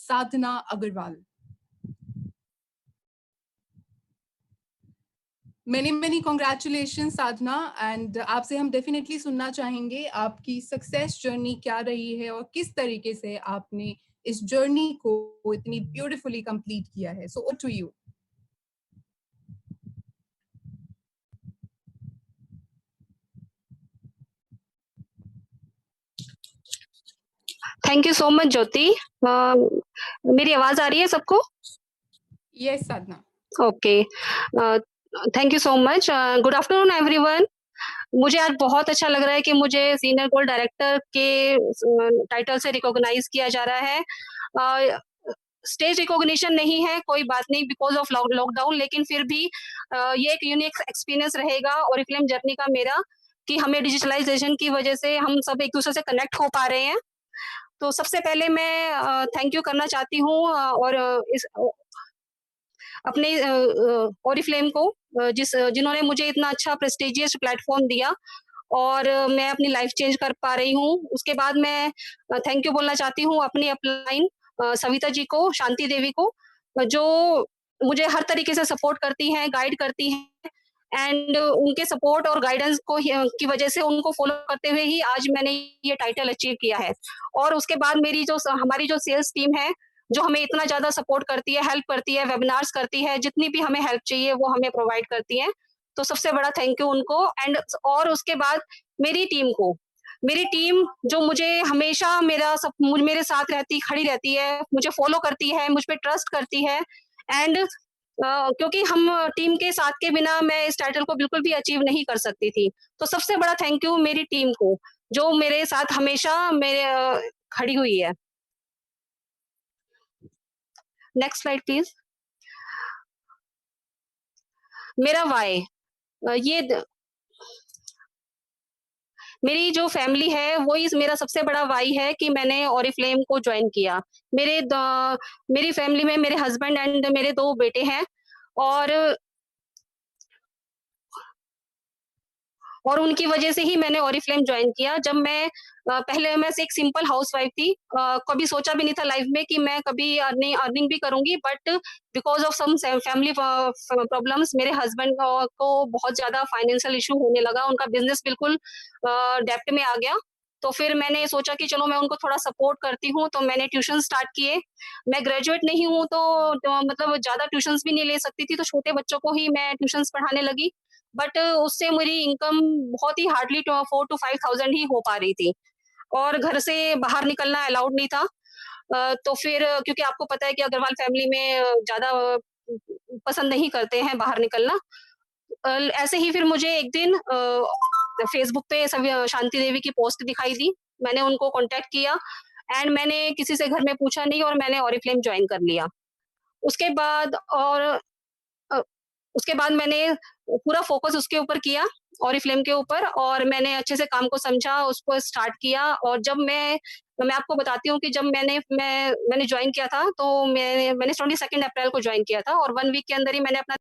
Sadhana Agrawal. Many congratulation Sadhana, and आपसे हम definitely सुनना चाहेंगे आपकी सक्सेस जर्नी क्या रही है और किस तरीके से आपने इस जर्नी को इतनी ब्यूटीफुली कंप्लीट किया है। So over to you. Thank you so much Jyoti. मेरी आवाज आ रही है सबको? Yes Sadhana. Okay, thank you so much. Good afternoon everyone. मुझे आज बहुत अच्छा लग रहा है कि मुझे सीनियर गोल्ड डायरेक्टर के टाइटल से रिकॉग्नाइज किया जा रहा है। स्टेज रिकॉग्निशन नहीं है, कोई बात नहीं, बिकॉज ऑफ लॉकडाउन, लेकिन फिर भी ये एक यूनिक एक्सपीरियंस रहेगा ओरिफ्लेम जर्नी का मेरा, कि हमें डिजिटलाइजेशन की वजह से हम सब एक दूसरे से कनेक्ट हो पा रहे हैं। तो सबसे पहले मैं थैंक यू करना चाहती हूँ और इस अपने ओरिफ्लेम को, जिन्होंने मुझे इतना अच्छा प्रेस्टिजियस प्लेटफॉर्म दिया और मैं अपनी लाइफ चेंज कर पा रही हूँ। उसके बाद मैं थैंक यू बोलना चाहती हूँ अपनी अपलाइन सविता जी को, शांति देवी को, जो मुझे हर तरीके से सपोर्ट करती हैं, गाइड करती हैं, एंड उनके सपोर्ट और गाइडेंस को की वजह से, उनको फॉलो करते हुए ही आज मैंने ये टाइटल अचीव किया है। और उसके बाद हमारी जो सेल्स टीम है, जो हमें इतना ज़्यादा सपोर्ट करती है, हेल्प करती है, वेबिनार्स करती है, जितनी भी हमें हेल्प चाहिए वो हमें प्रोवाइड करती है। तो सबसे बड़ा थैंक यू उनको। एंड और उसके बाद मेरी टीम को, मेरी टीम जो मुझे हमेशा मेरे साथ रहती, खड़ी रहती है, मुझे फॉलो करती है, मुझ पे ट्रस्ट करती है। एंड क्योंकि हम टीम के साथ के बिना मैं इस टाइटल को बिल्कुल भी अचीव नहीं कर सकती थी। तो सबसे बड़ा थैंक यू मेरी टीम को, जो मेरे साथ हमेशा खड़ी हुई है। Next slide please. मेरा वाई, ये मेरी जो फैमिली है वो मेरा सबसे बड़ा वाई है कि मैंने ओरिफ्लेम को ज्वाइन किया। मेरी फैमिली में मेरे हस्बैंड एंड मेरे 2 बेटे हैं, और उनकी वजह से ही मैंने ओरिफ्लेम ज्वाइन किया। जब मैं पहले मैं एक सिंपल हाउसवाइफ थी, कभी सोचा भी नहीं था लाइफ में कि मैं कभी अर्निंग भी करूंगी, but because of some family problems मेरे हस्बैंड को बहुत ज्यादा फाइनेंशियल इशू होने लगा, उनका बिजनेस बिल्कुल डेप्ट में आ गया। तो फिर मैंने सोचा कि चलो मैं उनको थोड़ा सपोर्ट करती हूँ, तो मैंने ट्यूशन स्टार्ट किए। मैं ग्रेजुएट नहीं हूँ, तो मतलब ज्यादा ट्यूशंस भी नहीं ले सकती थी, तो छोटे बच्चों को ही मैं ट्यूशंस पढ़ाने लगी। बट उससे मेरी इनकम बहुत ही हार्डली 4 to 5 थाउजेंड ही हो पा रही थी, और घर से बाहर निकलना अलाउड नहीं था। तो फिर क्योंकि आपको पता है कि अग्रवाल फैमिली में ज्यादा पसंद नहीं करते हैं बाहर निकलना। ऐसे ही फिर मुझे एक दिन फेसबुक पे शांति देवी की पोस्ट दिखाई दी। मैंने उनको कांटेक्ट किया, एंड मैंने किसी से घर में पूछा नहीं, और मैंने ओरिफ्लेम ज्वाइन कर लिया। उसके बाद अ, उसके बाद मैंने पूरा फोकस उसके ऊपर किया, ओरिफ्लेम के ऊपर, और मैंने अच्छे से काम को समझा, उसको स्टार्ट किया। और जब मैं आपको बताती हूँ कि जब मैंने ज्वाइन किया था, तो मैंने 22 अप्रैल को ज्वाइन किया था, और 1 वीक के अंदर ही मैंने अपना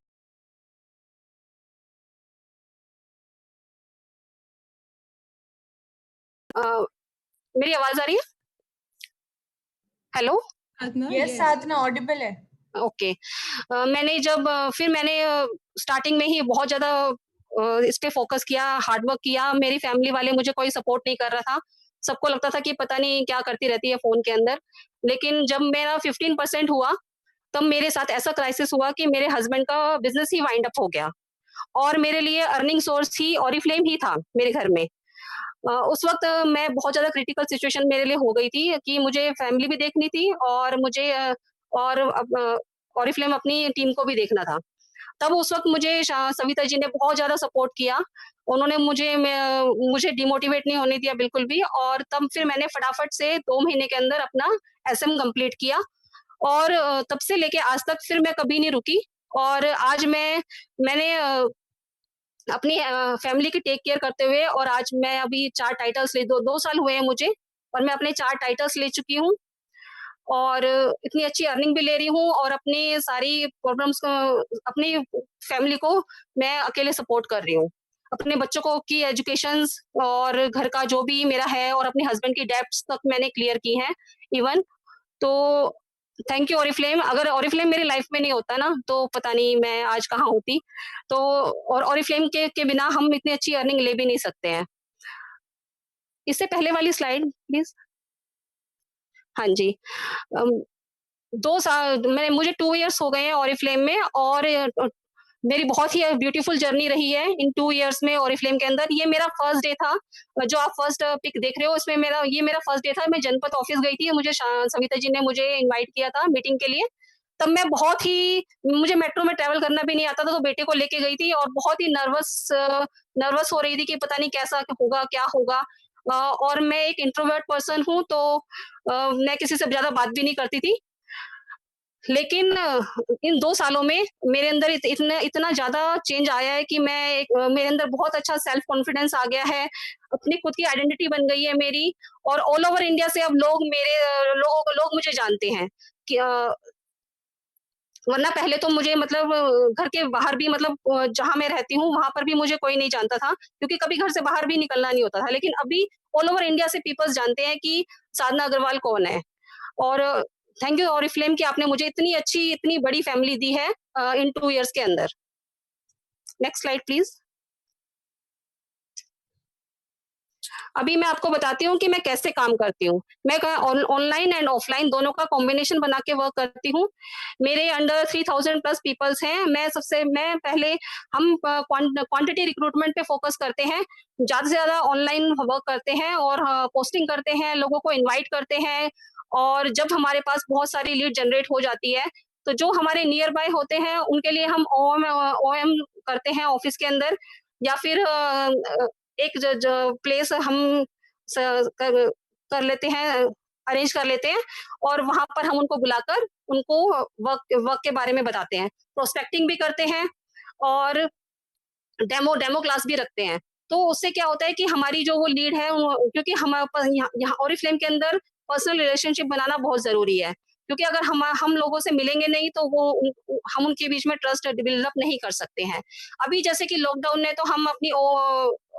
मेरी आवाज आ रही है? हेलो? यस साधना, ऑडिबल है। ओके। मैंने स्टार्टिंग में ही बहुत ज्यादा इस पे फोकस किया, हार्ड वर्क किया। मेरी फैमिली वाले, मुझे कोई सपोर्ट नहीं कर रहा था, सबको लगता था कि पता नहीं क्या करती रहती है फोन के अंदर। लेकिन जब मेरा 15% हुआ, तब मेरे साथ ऐसा क्राइसिस हुआ कि मेरे हस्बैंड का बिजनेस ही वाइंड अप हो गया, और मेरे लिए अर्निंग सोर्स ही ओरिफ्लेम ही था मेरे घर में। उस वक्त मैं बहुत ज्यादा क्रिटिकल सिचुएशन मेरे लिए हो गई थी, कि मुझे फैमिली भी देखनी थी, और मुझे और ओरिफ्लेम अपनी टीम को भी देखना था। तब उस वक्त मुझे सविता जी ने बहुत ज्यादा सपोर्ट किया। उन्होंने मुझे डिमोटिवेट नहीं होने दिया बिल्कुल भी, और तब फिर मैंने फटाफट से 2 महीने के अंदर अपना एसएम कंप्लीट किया, और तब से लेके आज तक फिर मैं कभी नहीं रुकी। और आज मैंने अपनी फैमिली की टेक केयर करते हुए, और आज मैं अभी 4 टाइटल्स ले 2 साल हुए हैं मुझे, और मैं अपने 4 टाइटल्स ले चुकी हूँ, और इतनी अच्छी अर्निंग भी ले रही हूँ, और अपनी सारी प्रॉब्लम्स को, अपनी फैमिली को मैं अकेले सपोर्ट कर रही हूँ। अपने बच्चों को की एजुकेशंस और घर का जो भी मेरा है, और अपने हस्बैंड की डेब्ट्स तक मैंने क्लियर की हैं इवन। तो थैंक यू ऑरिफ्लेम। अगर ऑरिफ्लेम मेरी लाइफ में नहीं होता ना, तो पता नहीं मैं आज कहाँ होती। तो और ऑरिफ्लेम के बिना हम इतनी अच्छी अर्निंग ले भी नहीं सकते हैं। इससे पहले वाली स्लाइड प्लीज़। हाँ जी। अम, 2 साल मैं मुझे 2 इयर्स हो गए हैं ऑरिफ्लेम में, और मेरी बहुत ही ब्यूटीफुल जर्नी रही है इन 2 इयर्स में ऑरिफ्लेम के अंदर। ये मेरा फर्स्ट डे था, जो आप फर्स्ट पिक देख रहे हो, इसमें मेरा फर्स्ट डे था। मैं जनपद ऑफिस गई थी, मुझे सविता जी ने मुझे इनवाइट किया था मीटिंग के लिए। तब मैं बहुत ही मुझे मेट्रो में ट्रैवल करना भी नहीं आता था, तो बेटे को लेके गई थी और बहुत ही नर्वस हो रही थी कि पता नहीं कैसा होगा, क्या होगा। और मैं एक इंट्रोवर्ट पर्सन हूँ, तो मैं किसी से ज़्यादा बात भी नहीं करती थी। लेकिन इन 2 सालों में मेरे अंदर इतना इतना ज़्यादा चेंज आया है कि मेरे अंदर बहुत अच्छा सेल्फ कॉन्फिडेंस आ गया है, अपनी खुद की आइडेंटिटी बन गई है मेरी, और ऑल ओवर इंडिया से अब लोग मुझे जानते हैं कि वरना पहले तो मुझे मतलब घर के बाहर भी, मतलब जहाँ मैं रहती हूँ, वहाँ पर भी मुझे कोई नहीं जानता था, क्योंकि कभी घर से बाहर भी निकलना नहीं होता था। लेकिन अभी ऑल ओवर इंडिया से पीपल्स जानते हैं कि साधना अग्रवाल कौन है। और थैंक यू ऑरिफ्लेम कि आपने मुझे इतनी अच्छी, इतनी बड़ी फैमिली दी है इन 2 इयर्स के अंदर। Next slide please. अभी मैं आपको बताती हूँ कि मैं कैसे काम करती हूँ। मैं ऑनलाइन एंड ऑफलाइन दोनों का कॉम्बिनेशन बना के वर्क करती हूँ। मेरे अंडर 3000 प्लस पीपल्स हैं। मैं पहले हम क्वांटिटी रिक्रूटमेंट पे फोकस करते हैं। ज़्यादा से ज़्यादा ऑनलाइन वर्क करते हैं और पोस्टिंग करते हैं, लोगों को इनवाइट करते हैं, और जब हमारे पास बहुत सारी लीड जनरेट हो जाती है, तो जो हमारे नियर बाय होते हैं, उनके लिए हम ओएम करते हैं ऑफिस के अंदर, या फिर एक ज ज प्लेस हम स कर कर लेते हैं, अरेंज कर लेते हैं, और वहाँ पर हम उनको बुलाकर उनको वर्क वर्क के बारे में बताते हैं। प्रोस्पेक्टिंग भी करते हैं और डेमो क्लास भी रखते हैं। तो उससे क्या होता है कि हमारी जो वो लीड है, क्योंकि हमारे पास यहाँ यहाँ ऑरिफ्लेम के अंदर पर्सनल रिलेशनशिप बनाना बहुत ज़रूरी है। क्योंकि अगर हम लोगों से मिलेंगे नहीं, तो हम उनके बीच में ट्रस्ट डेवलप नहीं कर सकते हैं। अभी जैसे कि लॉकडाउन में तो हम अपनी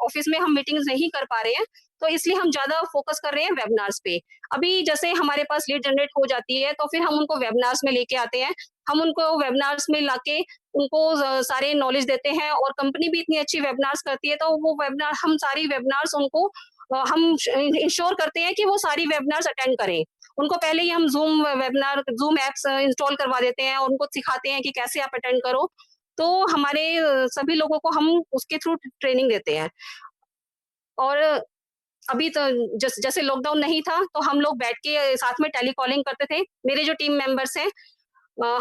ऑफिस में हम मीटिंग्स नहीं कर पा रहे हैं, तो इसलिए हम ज़्यादा फोकस कर रहे हैं वेबिनार्स पे। अभी जैसे हमारे पास लीड जनरेट हो जाती है, तो फिर हम उनको वेबिनार्स में लेके आते हैं। हम उनको वेबिनार्स में लाके उनको सारे नॉलेज देते हैं, और कंपनी भी इतनी अच्छी वेबिनार्स करती है, तो वो वेबिनार हम सारी वेबिनार्स उनको हम इंश्योर करते हैं कि वो सारी वेबिनार्स अटेंड करें। उनको पहले ही हम ज़ूम ऐप्स इंस्टॉल करवा देते हैं, और उनको सिखाते हैं कि कैसे आप अटेंड करो। तो हमारे सभी लोगों को हम उसके थ्रू ट्रेनिंग देते हैं। और अभी तो जैसे लॉकडाउन नहीं था, तो हम लोग बैठ के साथ में टेलीकॉलिंग करते थे। मेरे जो टीम मेंबर्स हैं,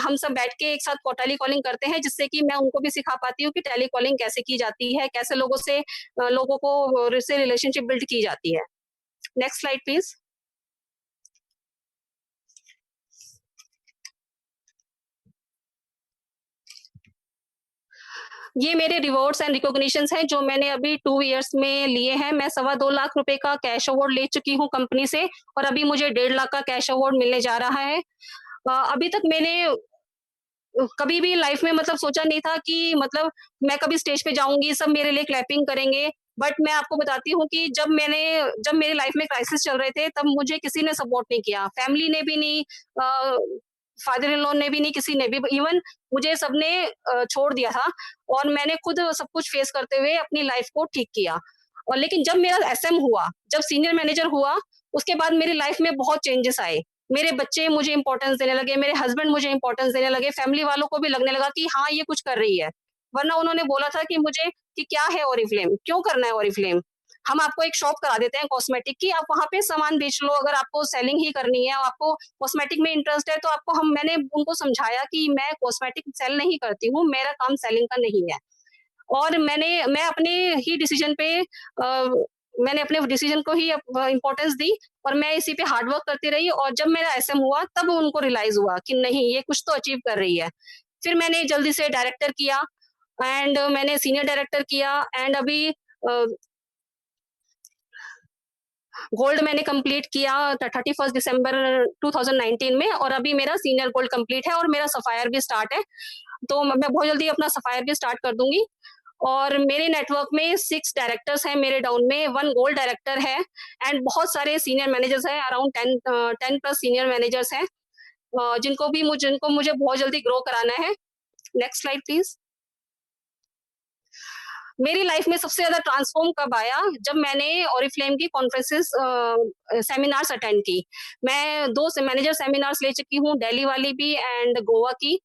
हम सब बैठ के एक साथ टेलीकॉलिंग करते हैं, जिससे कि मैं उनको भी सिखा पाती हूँ कि टेलीकॉलिंग कैसे की जाती है, कैसे लोगों को से रिलेशनशिप बिल्ड की जाती है। Next slide please. ये मेरे रिवॉर्ड्स एंड रिकॉग्निशंस हैं, जो मैंने अभी 2 इयर्स में लिए हैं। मैं ₹2.25 लाख का कैश अवार्ड ले चुकी हूँ कंपनी से, और अभी मुझे 1.5 लाख का कैश अवार्ड मिलने जा रहा है। अभी तक मैंने कभी भी लाइफ में मतलब सोचा नहीं था कि मतलब मैं कभी स्टेज पे जाऊँगी, सब मेरे लिए क्लैपिंग करेंगे। बट मैं आपको बताती हूँ कि जब मेरी लाइफ में क्राइसिस चल रहे थे, तब मुझे किसी ने सपोर्ट नहीं किया। फैमिली ने भी नहीं, अ, फादर इन लॉ ने भी नहीं, किसी ने भी, इवन मुझे सबने छोड़ दिया था, और मैंने खुद सब कुछ फेस करते हुए अपनी लाइफ को ठीक किया। और लेकिन जब मेरा एसएम हुआ, जब सीनियर मैनेजर हुआ, उसके बाद मेरी लाइफ में बहुत चेंजेस आए। मेरे बच्चे मुझे इम्पोर्टेंस देने लगे, मेरे हस्बैंड मुझे इम्पोर्टेंस देने लगे, फैमिली वालों को भी लगने लगा कि हाँ, ये कुछ कर रही है। वरना उन्होंने बोला था कि मुझे कि क्या है ओरिफ्लेम? क्यों करना है ओरिफ्लेम? हम आपको एक शॉप करा देते हैं कॉस्मेटिक की, आप वहाँ पे सामान बेच लो, अगर आपको सेलिंग ही करनी है, आपको कॉस्मेटिक में इंटरेस्ट है, तो मैंने उनको समझाया कि मैं कॉस्मेटिक सेल नहीं करती हूँ, मेरा काम सेलिंग का नहीं है। और मैं अपने ही डिसीजन पे मैंने अपने डिसीजन को ही इम्पोर्टेंस दी, और मैं इसी पे हार्ड वर्क करती रही, और जब मेरा एसएम हुआ, तब उनको रियलाइज हुआ कि नहीं, ये कुछ तो अचीव कर रही है। फिर मैंने जल्दी से डायरेक्टर किया, एंड मैंने सीनियर डायरेक्टर किया, एंड अभी गोल्ड मैंने कंप्लीट किया 31 दिसंबर 2019 में, और अभी मेरा सीनियर गोल्ड कंप्लीट है, और मेरा सफायर भी स्टार्ट है। तो मैं बहुत जल्दी अपना सफायर भी स्टार्ट कर दूंगी। और मेरे नेटवर्क में 6 डायरेक्टर्स हैं मेरे डाउन में, 1 गोल्ड डायरेक्टर है, एंड बहुत सारे सीनियर मैनेजर्स हैं, अराउंड 10 प्लस सीनियर मैनेजर्स हैं। जिनको मुझे बहुत जल्दी ग्रो कराना है। Next slide please. मेरी लाइफ में सबसे ज़्यादा ट्रांसफ़ॉर्म कब आया, जब मैंने ओरिफ्लेम की कॉन्फ्रेंसेस सेमिनार्स अटेंड की। मैं 2 से मैनेजर सेमिनार्स ले चुकी हूँ, दिल्ली वाली भी एंड गोवा की।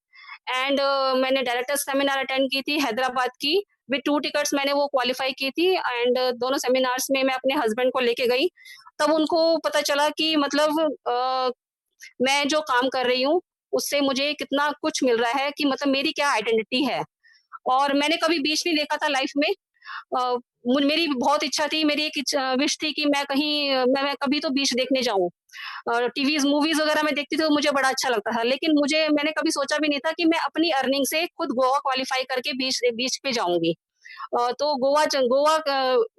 एंड मैंने डायरेक्टर सेमिनार अटेंड की थी हैदराबाद की, विद 2 टिकट्स मैंने वो क्वालिफ़ाई की थी एंड दोनों सेमिनार्स में मैं अपने हस्बैंड को लेके गई। तब उनको पता चला कि मतलब मैं जो काम कर रही हूँ, उससे मुझे कितना कुछ मिल रहा है, कि मतलब मेरी क्या आइडेंटिटी है। और मैंने कभी बीच नहीं देखा था लाइफ में। अ, मेरी बहुत इच्छा थी, मेरी एक विश थी कि मैं कहीं मैं कभी तो बीच देखने जाऊँ। टीवीज़, मूवीज़ वगैरह मैं देखती थी तो मुझे बड़ा अच्छा लगता था, लेकिन मैंने कभी सोचा भी नहीं था कि मैं अपनी अर्निंग से खुद गोवा क्वालिफ़ाई करके बीच पे जाऊँगी। तो गोवा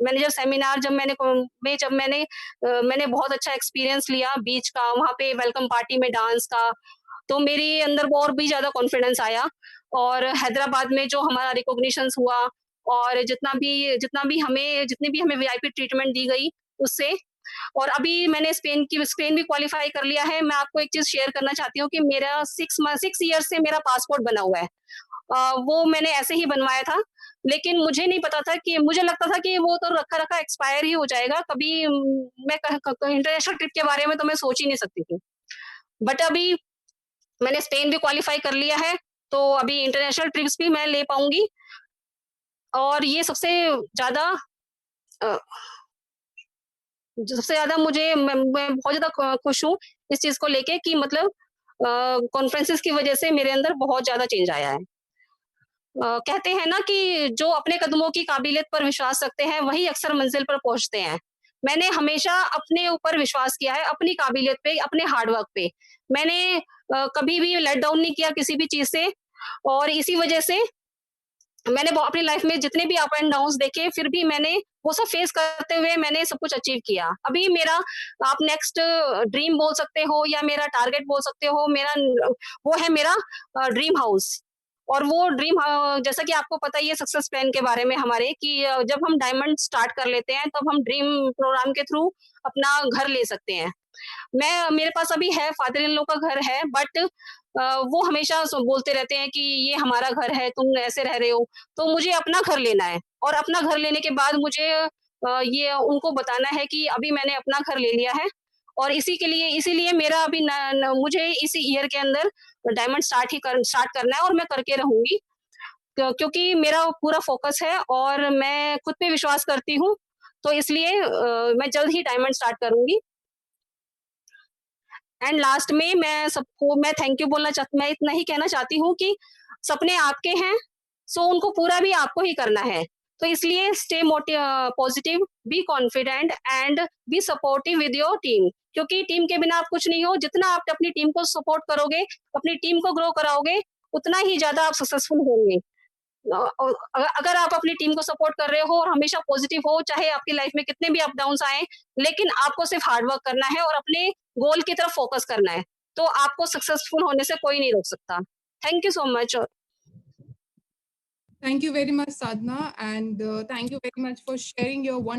मैनेजर सेमिनार जब मैंने बहुत अच्छा एक्सपीरियंस लिया बीच का, वहाँ पे वेलकम पार्टी में डांस का, तो मेरे अंदर और भी ज़्यादा कॉन्फिडेंस आया। और हैदराबाद में जो हमारा रिकॉग्निशंस हुआ, और जितनी भी हमें वीआईपी ट्रीटमेंट दी गई उससे। और अभी मैंने स्पेन भी क्वालीफाई कर लिया है। मैं आपको एक चीज़ शेयर करना चाहती हूँ कि मेरा 6 ईयर से मेरा पासपोर्ट बना हुआ है। वो मैंने ऐसे ही बनवाया था, लेकिन मुझे नहीं पता था, कि मुझे लगता था कि वो तो रखा-रखा एक्सपायर ही हो जाएगा। कभी मैं कह क इंटरनेशनल ट्रिप के बारे में तो मैं सोच ही नहीं सकती थी। बट अभी मैंने स्पेन भी क्वालीफाई कर लिया है, तो अभी इंटरनेशनल ट्रिप्स भी मैं ले पाऊँगी। और ये अ, सबसे ज़्यादा मैं बहुत ज़्यादा खुश हूँ इस चीज़ को लेके, कि मतलब कॉन्फ्रेंसेस की वज़ह से मेरे अंदर बहुत ज़्यादा चेंज आया है। कहते हैं ना कि जो अपने कदमों की काबिलियत पर विश्वास रखते हैं, वही अक्सर मंज़िल पर पहुँचते हैं। मैंने हमेशा अपने ऊपर विश्वास किया है, अपनी काबिलियत पे, अपने हार्ड वर्क पे। मैंने कभी भी लेट डाउन नहीं किया किसी भी चीज़ से, और इसी वज़ह से मैंने अपनी लाइफ में जितने भी अप एंड डाउन्स देखे, फिर भी मैंने वो सब फेस करते हुए मैंने सब कुछ अचीव किया। अभी मेरा, आप नेक्स्ट ड्रीम बोल सकते हो या मेरा टारगेट बोल सकते हो, वो है मेरा ड्रीम हाउस। और वो जैसा कि आपको पता ही है सक्सेस प्लान के बारे में हमारे, कि जब हम डायमंड स्टार्ट कर लेते हैं, तब हम ड्रीम प्रोग्राम के थ्रू अपना घर ले सकते हैं। मेरे पास अभी है, फादर इन लॉ का घर है, बट वो हमेशा बोलते रहते हैं कि ये हमारा घर है, तुम ऐसे रह रहे हो। तो मुझे अपना घर लेना है, और अपना घर लेने के बाद मुझे ये उनको बताना है कि अभी मैंने अपना घर ले लिया है। और इसीलिए मेरा अभी मुझे इसी ईयर के अंदर डायमंड स्टार्ट करना है, और मैं करके रहूंगी, क्योंकि मेरा पूरा फोकस है और मैं खुद पे विश्वास करती हूँ। तो इसलिए मैं जल्द ही डायमंड स्टार्ट करूंगी। एंड लास्ट में मैं थैंक यू मैं इतना ही कहना चाहती हूँ कि सपने आपके हैं, सो उनको पूरा भी आपको ही करना है। तो इसलिए stay positive, be confident and be supportive with your team, क्योंकि टीम के बिना आप कुछ नहीं हो। जितना आप अपनी टीम को सपोर्ट करोगे, अपनी टीम को ग्रो कराओगे, उतना ही ज्यादा आप सक्सेसफुल होंगे। अगर आप अपनी टीम को सपोर्ट कर रहे हो और हमेशा पॉजिटिव हो, चाहे आपकी लाइफ में कितने भी अप डाउन्स आए, लेकिन आपको सिर्फ हार्ड वर्क करना है और अपने गोल की तरफ फोकस करना है, तो आपको सक्सेसफुल होने से कोई नहीं रोक सकता। Thank you so much. Thank you very much, Sadhna, and thank you very much for sharing your